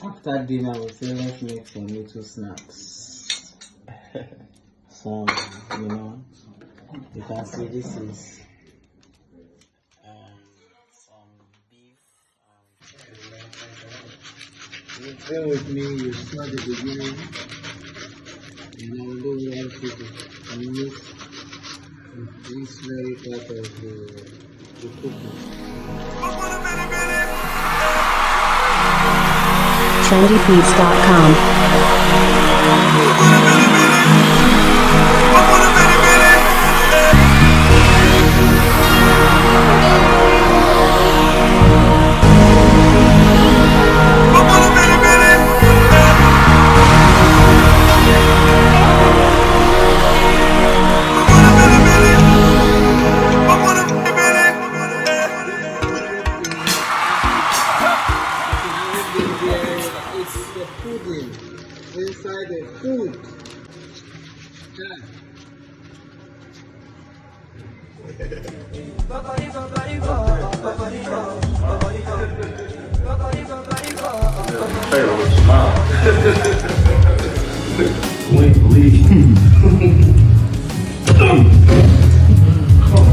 After dinner, we say let's make some little snacks. Some, you can see this is some beef. You bear with me, you saw the beginning, and I will do one people and make this very part of the cooking. trendybeats.com. It's the pudding inside the food. Hey, smile. Wink, leave.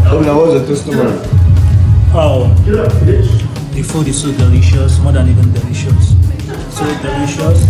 Oh, that was a customer. Oh, Get up, bitch. the food is so delicious, more than even delicious. So delicious.